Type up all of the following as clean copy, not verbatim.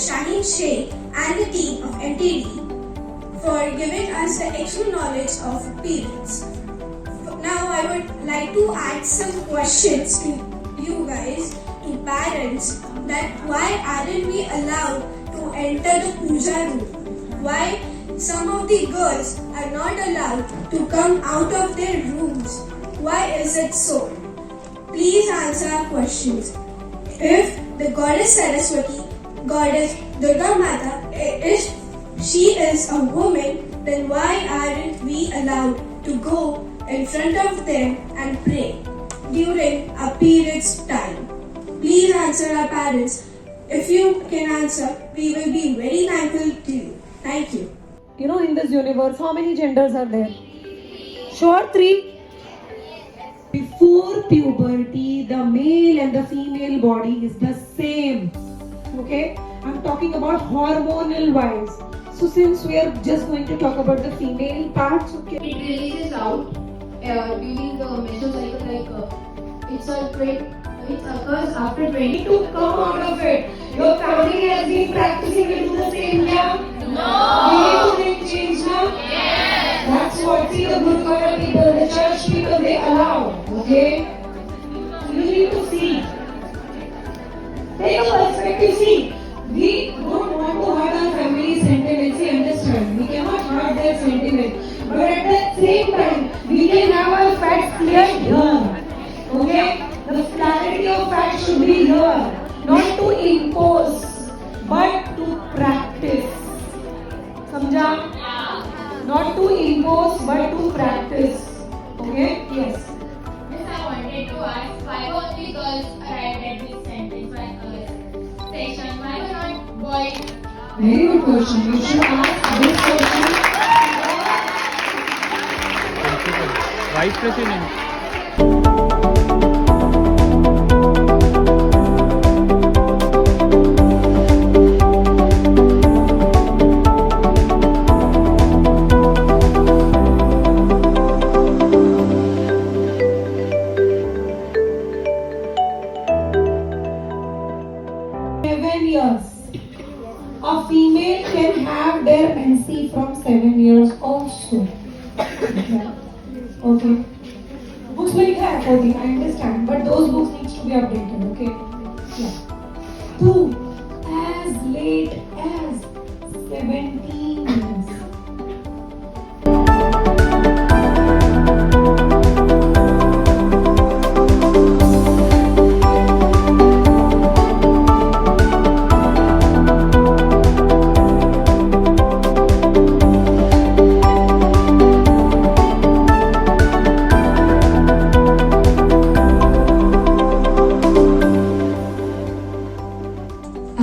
Shaheen Sheikh and the team of MTD for giving us the extra knowledge of periods. Now I would like to ask some questions to you guys, to parents, that why aren't we allowed to enter the puja room? Why some of the girls are not allowed to come out of their rooms? Why is it so? Please answer our questions. If the goddess Saraswati, goddess Durga Mata, if she is a woman, then why aren't we allowed to go in front of them and pray during our periods time? Please answer our parents. If you can answer, we will be very thankful to you. Thank you. You know, in this universe, how many genders are there? Sure, 3. Before puberty, the male and the female body is the same. Okay? I'm talking about hormonal wise. So since we are just going to talk about the female parts, okay? It releases out during the menstrual cycle, it occurs after 20 To come out of it. Your family has been practicing to do the same now? No. We need to make change now? Yes. That's what, see, the Gurukara people, the church people, they allow. Okay? You need to see. Take a perspective, see. We don't want to hurt our family's sentiment, see, understand. We cannot hurt their sentiment. But at the same time, we can have our facts clear here. Okay? The clarity of facts should be here. Not to impose, but to practice. Samjha? Not to impose, but to practice. Okay? Yes. Miss, I wanted to ask why only girls arrived at this session? Why were not boys? Very good question. You should ask this question. Vice President. A female can have their NC from 7 years also. Okay. Books will have 14, I understand, but those books needs to be updated, okay? Yeah. 2. As late as 17 years.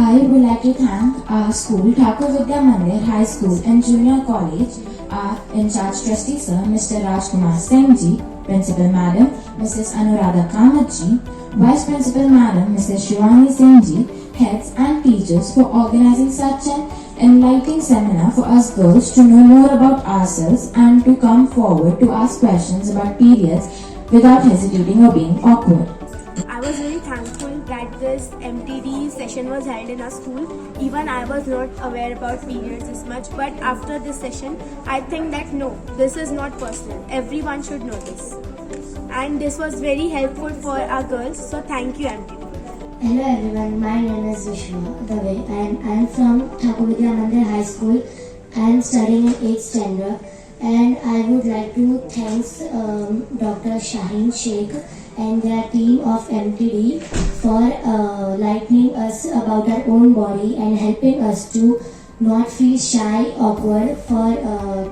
I would like to thank our school, Thakur Vidya Mandir High School and Junior College, our in-charge trustee sir, Mr. Rajkumar Singh ji, Principal Madam, Mrs. Anuradha Kamath ji, Vice Principal Madam, Mrs. Shivani Singh ji, heads and teachers for organizing such an enlightening seminar for us girls to know more about ourselves and to come forward to ask questions about periods without hesitating or being awkward. I was really thankful that this MTD session was held in our school. Even I was not aware about periods as much, but after this session, I think that no, this is not personal. Everyone should know this. And this was very helpful for our girls, so thank you MTD. Hello everyone, my name is Vishwa Dave and I am from Thakur Vidya Mandir High School. I am studying in 8th standard and I would like to thank Dr. Shaheen Sheikh and their team of MTD for lightening us about our own body and helping us to not feel shy, awkward for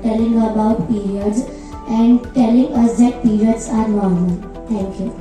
telling about periods and telling us that periods are normal. Thank you.